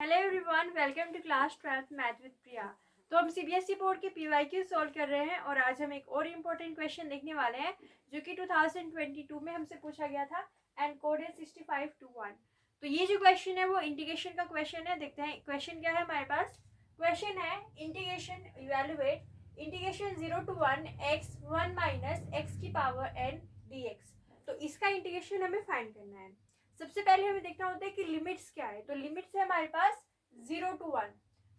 Hello everyone, welcome to class 12th math with Priya. तो हम CBSE board के PYQ solve कर रहे हैं और आज हम एक और इम्पोर्टेंट क्वेश्चन देखने वाले हैं जो कि 2022 में हमसे पूछा गया था एंड कोड है 6521। तो ये जो क्वेश्चन है वो इंटीग्रेशन का क्वेश्चन है। देखते हैं क्वेश्चन क्या है हमारे पास। क्वेश्चन है integration evaluate integration 0 to 1 x 1 minus X की पावर n dx। तो इसका इंटीग्रेशन हमें फाइंड करना है। सबसे पहले हमें देखना होता है कि लिमिट्स क्या है। तो लिमिट्स है हमारे पास 0 to 1।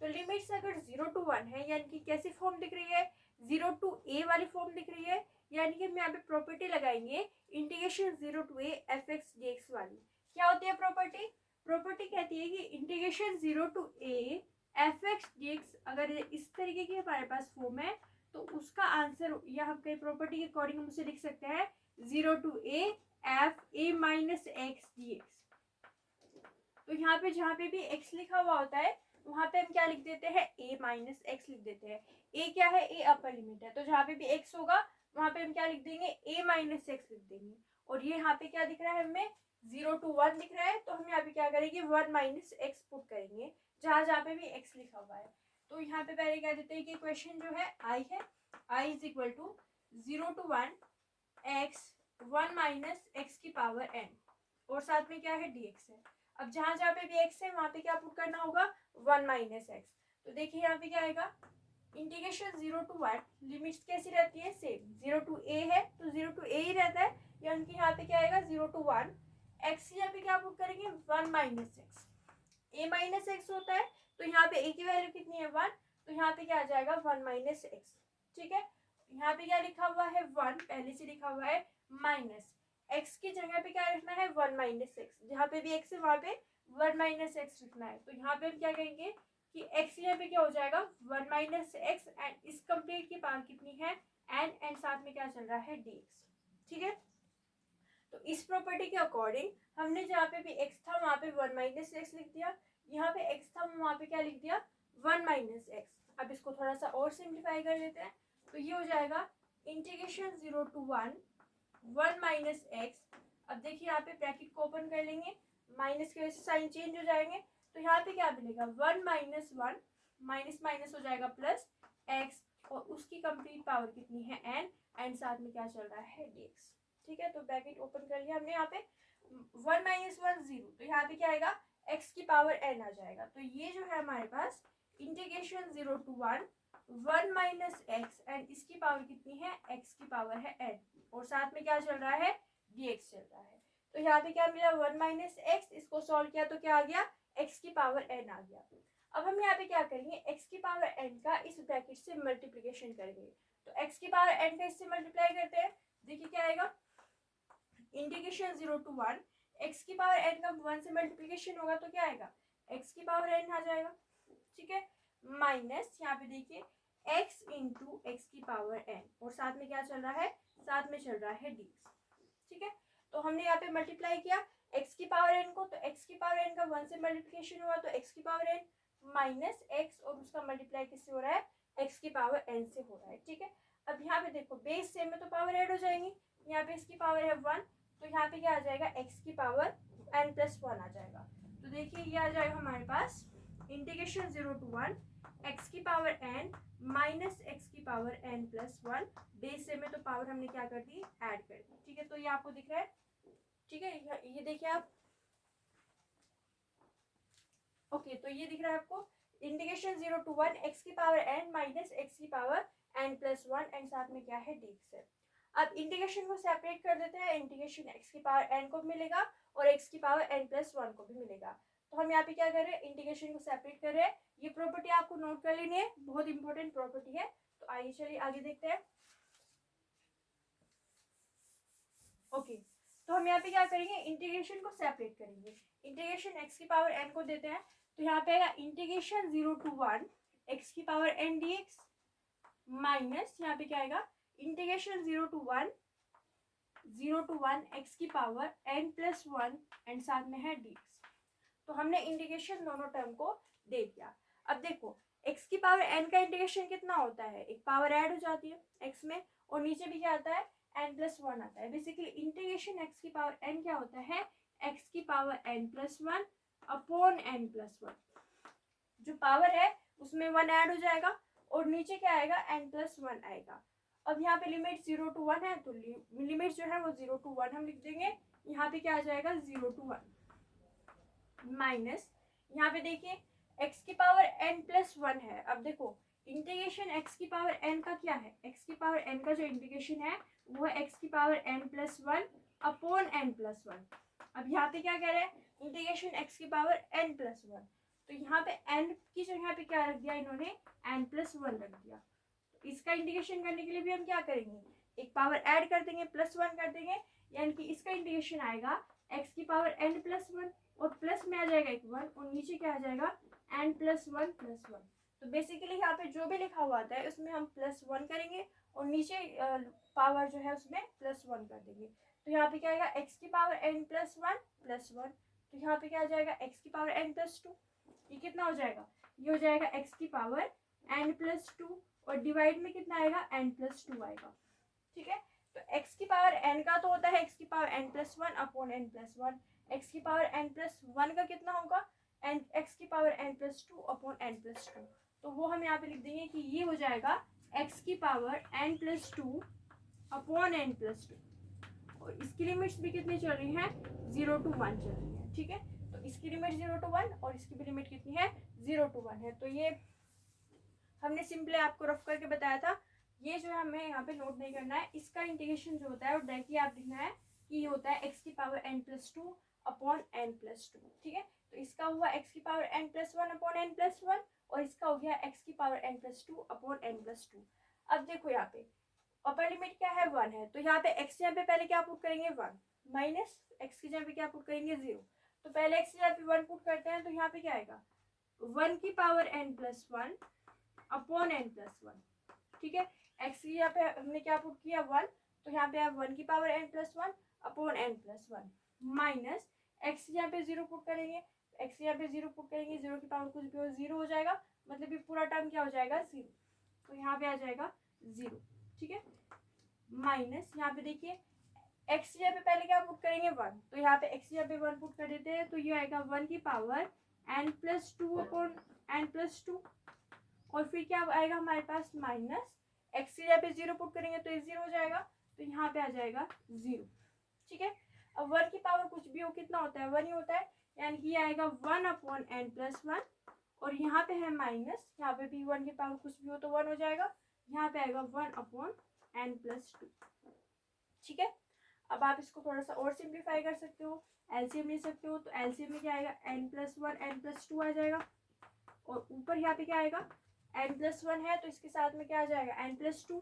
तो लिमिट्स अगर 0 to 1 है यानी कि कैसी फॉर्म दिख रही है, 0 to a वाली फॉर्म दिख रही है, यानी कि हम यहाँ पे प्रॉपर्टी लगाएंगे integration 0 to a F x D x वाली। क्या होती है प्रॉपर्टी? प्रॉपर्टी कहती है कि integration 0 to a F x D x अगर इस तरीके की हमारे पास फॉर्म है तो उसका आंसर या हम कई प्रॉपर्टी के अकॉर्डिंग हम उसे लिख सकते हैं 0 to a F A minus x D x. तो यहाँ पे जहाँ पे भी x लिखा हुआ होता है वहां पे हम क्या लिख देते हैं a माइनस एक्स लिख देते हैं। a क्या है? a अपर लिमिट है। तो जहाँ पे भी x होगा वहां पे हम क्या लिख देंगे? a माइनस एक्स लिख देंगे। और ये यहाँ पे क्या दिख रहा है हमें? 0 to 1 दिख रहा है। तो हम यहाँ पे क्या करेंगे? 1 माइनस एक्स पुट करेंगे जहाँ जहाँ पे भी x लिखा हुआ है। तो यहाँ पे पहले क्या देते हैं कि क्वेश्चन जो है i है, i is equal to 0 to 1 x 1 minus X की पावर n और साथ में क्या है? dx है। अब जहां जहां पे भी x है वहां पे क्या पुट करना होगा? 1 माइनस एक्स। तो देखिए यहाँ पे क्या आएगा? इंटीग्रेशन 0 to 1 लिमिट्स कैसी रहती है? सेम। 0 to a है तो 0 to a ही रहता है, यानी कि यहाँ पे क्या आएगा? 0 to 1 x यहाँ पे क्या पुट करेंगे? 1 minus x. a minus x होता है तो यहाँ पे a की वैल्यू कितनी है? 1। तो यहाँ पे क्या आ जाएगा? 1 माइनस एक्स। ठीक है, यहाँ पे क्या लिखा हुआ है? 1 पहले से लिखा हुआ है माइनस x की जगह पे क्या रखना है? 1 माइनस एक्स। जहाँ पे भी x है वहां पे 1 माइनस एक्स रखना है। तो यहाँ पे हम क्या कहेंगे कि x यहाँ पे क्या हो जाएगा? 1 माइनस एक्स एंड इस कंप्लीट की पावर कितनी है? n एंड साथ में क्या चल रहा है? dx। ठीक है, तो इस प्रॉपर्टी के अकॉर्डिंग हमने जहाँ पे भी x था वहां पे 1 माइनस एक्स लिख दिया, यहाँ पे x था वहां पे क्या लिख दिया? 1 माइनस एक्स। अब इसको थोड़ा सा और सिंप्लीफाई कर लेते हैं तो ये हो जाएगा इंटीग्रेशन 0 to 1 माइनस एक्स। अब देखिए यहाँ पे ब्रैकेट को ओपन कर लेंगे, माइनस की वजह से साइन चेंज हो जाएंगे तो यहाँ पे क्या मिलेगा? 1 माइनस 1 माइनस माइनस हो जाएगा प्लस एक्स और उसकी कंप्लीट पावर कितनी है? n एंड साथ में क्या चल रहा है? dx। ठीक है, तो ब्रैकेट ओपन कर लिया हमने। यहाँ पे 1 माइनस 1 0 तो यहाँ पे क्या आएगा? x की पावर n आ जाएगा। तो ये जो है हमारे पास integration 0 to 1 minus x and इसकी पावर कितनी है? x की पावर है n और साथ में क्या चल रहा है? dx चल रहा है। तो यहाँ पे क्या मिला? 1 माइनस एक्स। इसको सॉल्व किया तो क्या आ गया? x की पावर n आ गया। अब हम यहाँ पे क्या करेंगे? x की पावर n का इस ब्रैकेट से मल्टीप्लिकेशन करेंगे। तो x की पावर n का इससे मल्टीप्लाई करते हैं। देखिए क्या आएगा? इंटीग्रेशन 0 to 1 x की पावर n का 1 से मल्टीप्लिकेशन होगा तो क्या आएगा? x की पावर n आ जाएगा। ठीक है, माइनस यहाँ पे देखिए x इंटू एक्स की पावर n और साथ में क्या चल रहा है? साथ में चल रहा है dx। ठीक है, तो हमने यहाँ पे मल्टीप्लाई किया x की पावर n को, तो x की पावर n का 1 से मल्टीप्लिकेशन हुआ तो x की पावर n माइनस x और उसका मल्टीप्लाई किससे हो रहा है? x की पावर n से हो रहा है। ठीक है, अब यहाँ पे देखो बेस सेम है तो पावर ऐड हो जाएंगी। यहाँ पे इसकी पावर है 1 तो यहाँ पे क्या आ जाएगा? x की पावर n प्लस 1 आ जाएगा। तो देखिए ये आ जाएगा हमारे पास इंटीग्रेशन 0 to 1 x की पावर n माइनस एक्स की पावर n प्लस 1 बेस से में तो पावर हमने क्या कर दी? ऐड कर दी। ठीक है, तो ये आपको दिख रहा है। ठीक है, ये देखिए आप। ओके, तो ये दिख रहा है आपको इंटीग्रेशन 0 to 1 x की पावर n माइनस एक्स की पावर n प्लस 1 एंड साथ में क्या है? dx है। अब इंटीग्रेशन को सेपरेट कर देते हैं। इंटीग्रेशन x की पावर n को भी मिलेगा और x की पावर n प्लस 1 को भी मिलेगा। तो हम यहाँ पे क्या कर रहे हैं? इंटीग्रेशन को सेपरेट कर रहे हैं। ये प्रॉपर्टी आपको नोट कर लेनी है, बहुत इंपॉर्टेंट प्रॉपर्टी है। तो आइए चलिए आगे देखते हैं। ओके, तो हम यहाँ पे क्या करेंगे? इंटीग्रेशन को सेपरेट करेंगे। इंटीग्रेशन x की पावर n को देते हैं तो यहाँ पे आएगा इंटीग्रेशन 0 to 1 x की पावर n dx माइनस यहाँ पे क्या आएगा? इंटीग्रेशन 0 to 1 x की पावर n प्लस 1 एंड साथ में है dx। तो हमने इंटीग्रेशन दोनों टर्म को दे दिया। अब देखो x की पावर n का इंटीग्रेशन कितना होता है? एक पावर ऐड हो जाती है x में और नीचे भी क्या आता है? n प्लस 1 आता है। बेसिकली इंटीग्रेशन x की पावर n क्या होता है? x की power n plus 1 upon n plus 1। जो पावर है उसमें 1 ऐड हो जाएगा और नीचे क्या आएगा n+1 आएगा। अब यहाँ पे लिमिट 0 to 1 है तो लिमिट जो है वो 0 to 1 हम लिख देंगे। यहाँ पे क्या आ जाएगा 0 to 1 माइनस, यहाँ पे देखिए x की पावर n+1 है। अब देखो इंटीग्रेशन x की पावर n का क्या है, x की पावर n का जो इंटीग्रेशन है वो है x की पावर n+1 अपॉन n+1। अब यहाँ पे क्या कह रहे हैं, इंटीग्रेशन x की पावर n+1, तो यहाँ पे n की जगह पे क्या रख दिया इन्होंने, n+1 रख दिया। तो इसका इंटीग्रेशन करने के लिए भी हम क्या करेंगे, एक पावर ऐड कर देंगे, +1 कर देंगे, यानी कि इसका इंटीग्रेशन आएगा x की पावर n+1 और प्लस में आ जाएगा एक 1 और नीचे क्या आ जाएगा n+1+1। तो बेसिकली यहाँ पे जो भी लिखा हुआ आता है उसमें हम +1 करेंगे और नीचे पावर जो है उसमें +1 कर देंगे। तो यहाँ पे क्या आएगा x की पावर n+1+1, तो यहाँ पे क्या आ जाएगा x की पावर n+2। ये कितना हो जाएगा, ये हो जाएगा x की पावर n+2 और डिवाइड में कितना आएगा n+2 आएगा। ठीक है, तो x की पावर n का तो होता है x की power n+1 upon n+1, x की पावर n+1 का कितना होगा x की पावर n+2 अपॉन n+2, तो वो हम यहाँ पे लिख देंगे कि ये हो जाएगा x की पावर n+2 अपॉन n+2 और इसकी लिमिट्स भी कितनी चल रही हैं 0 to 1 चल रही है। ठीक है, तो इसकी लिमिट 0 to 1 और इसकी भी लिमिट कितनी है 0 to 1 है। तो ये हमने सिंपली आपको रफ करके बताया था, ये जो है हमें यहाँ पे नोट नहीं करना है। इसका इंटीग्रेशन जो होता है वो डायरेक्टली आप लिखना है कि ये होता है x की पावर n+2 अपॉन n+2। ठीक है, तो इसका हुआ x की पावर n+1 अपॉन n+1 और इसका हो गया x की पावर n+2 अपॉन n+2। अब देखो यहाँ पे अपर लिमिट क्या है 1 है, तो यहाँ पे x यहाँ पे पहले क्या पुट करेंगे 1 माइनस x की जगह पे क्या पुट करेंगे 0। तो पहले x की जगह पे 1 पुट करते हैं तो यहाँ पे क्या आएगा 1 की पावर n+1 अपॉन n+1। ठीक है, x की यहाँ पे हमने क्या पुट किया 1, तो यहाँ पे आप 1 की power n+1 upon n+1 minus x की यहाँ पे 0 पुट करेंगे, x की यहाँ पे 0 पुट करेंगे, 0 की पावर कुछ भी हो 0 हो जाएगा, मतलब ये पूरा टर्म क्या हो जाएगा 0, तो यहाँ पे आ जाएगा 0। ठीक है, माइनस यहाँ पे देखिए x की यहाँ पे पहले क्या पुट करेंगे 1, तो यहाँ पे x की यहाँ पे 1 पुट कर देते हैं, तो ये आएगा 1 की पावर n+2 अपॉन n+2 और फिर क्या आएगा हमारे पास माइनस x की जगह पे 0 पुट करेंगे तो ये 0 हो जाएगा, तो यहाँ पे आ जाएगा 0। ठीक है, अब 1 की पावर कुछ भी हो कितना होता है 1 ही होता है, यानी कि ये आएगा 1 अपॉन n+1 और यहाँ पे है माइनस, यहाँ पे भी 1 की पावर कुछ भी हो तो 1 हो जाएगा, यहाँ पे आएगा 1 अपॉन n+2। ठीक है, अब आप इसको थोड़ा सा और सिंप्लीफाई कर सकते हो, एलसीएम ले सकते हो, तो एलसीएम में क्या आएगा n+1 n+2 आ जाएगा और ऊपर यहाँ पे क्या आएगा n+1 है तो इसके साथ में क्या आ जाएगा n+2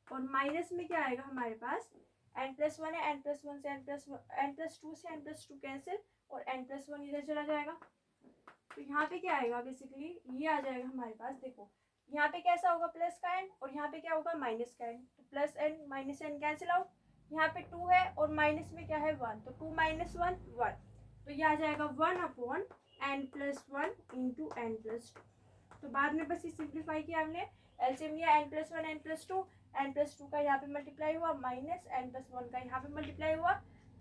और माइनस में क्या आएगा हमारे पास n+1 है, n+1 से n+2 से n+2 कैंसिल और n+1 इधर चला जाएगा, तो यहाँ पे क्या आएगा बेसिकली ये आ जाएगा हमारे पास। देखो यहाँ पे कैसा होगा प्लस का n और यहाँ पे क्या होगा माइनस का n, तो plus n minus n cancel out, यहाँ पे 2 है और माइनस में क्या है 1, तो 2 - 1 1, तो ये आ जाएगा 1 अपॉन n+1 इंटू n+2। तो बाद में बस ये सिंप्लीफाई किया हमने, एलसीएम लिया n+1 n+2 का यहाँ पे मल्टीप्लाई हुआ माइनस n+1 का यहाँ पे मल्टीप्लाई हुआ,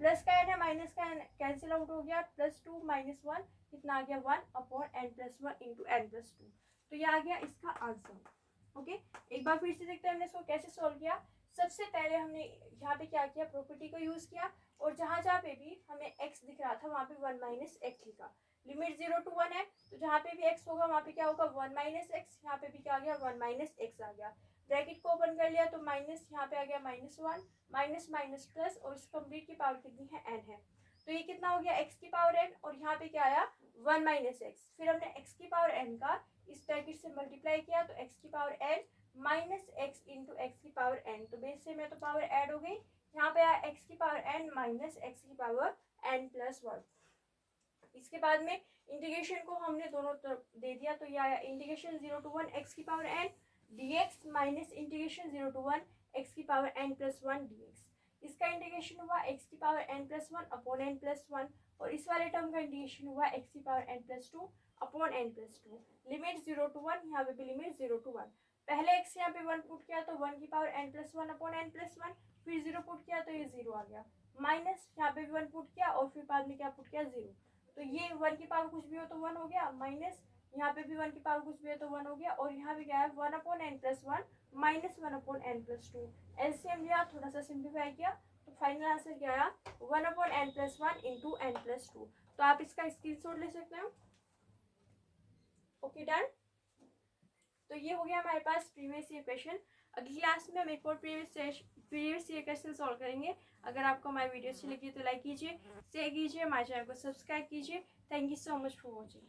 प्लस का n है माइनस का n कैंसिल आउट हो गया, +2 - 1 कितना आ गया 1 अपॉन n+1 इंटू n+2। तो ये आ गया इसका आंसर। ओके, एक बार फिर से देखते हैं हमने इसको कैसे सॉल्व किया। सबसे पहले हमने यहाँ पे क्या किया, प्रॉपर्टी को यूज किया और जहाँ जहाँ पे भी हमें x दिख रहा था वहाँ पे 1 माइनस x लिखा। लिमिट 0 to 1 है तो जहाँ पे भी x होगा वहाँ पे क्या होगा 1 माइनस x, यहाँ पे भी क्या आ गया 1 माइनस x आ गया। ब्रैकेट को ओपन कर लिया तो माइनस यहाँ पे आ गया -1 माइनस माइनस प्लस और इस कंप्लीट की पावर कितनी है n है, तो ये कितना हो गया x की पावर n और यहाँ पे क्या आया 1 माइनस x। फिर हमने x की पावर n का इस ब्रैकेट से मल्टीप्लाई किया तो x की power n minus x into x की पावर n, तो बेस से में तो पावर ऐड हो गई, यहाँ पे आया x की पावर n माइनस एक्स की पावर n+1। इसके बाद में इंटीग्रेशन को हमने दोनों तरफ दे दिया, तो ये आया इंटीग्रेशन 0 to 1 x की power n dx minus integration 0 to 1 x की पावर n+1 dx। इसका इंटीग्रेशन हुआ x की पावर n+1 अपॉन n+1 और इस वाले टर्म का इंटीग्रेशन हुआ x की power n+2 upon n+2। Limit 0 to 1, यहाँ पे भी लिमिट 0 to 1। पहले x यहाँ पे 1 पुट किया तो 1 की पावर n+1 अपॉन n+1, फिर 0 पुट किया तो ये 0 आ गया, माइनस यहाँ पे भी 1 पुट किया और फिर बाद में क्या पुट किया 0, तो ये 1 की पावर कुछ भी हो तो 1 हो गया, माइनस यहाँ पे भी 1 की पावर कुछ भी है तो 1 हो गया, और यहाँ भी क्या है 1/n+1 माइनस 1/n+2। एलसीएम लिया, थोड़ा सा सिंप्लीफाई किया, तो फाइनल आंसर क्या आया 1/n+1 इंटू n+2। तो आप इसका स्क्रीनशॉट ले सकते हो। Okay done. तो ये हो गया हमारे पास प्रीवियस ईयर क्वेश्चन। अगली क्लास में हम एक और प्रीवियस ईयर क्वेश्चन सॉल्व करेंगे। अगर आपको हमारी वीडियो अच्छी लगी तो लाइक कीजिए, शेयर कीजिए, हमारे चैनल को सब्सक्राइब कीजिए। Thank you so much for watching.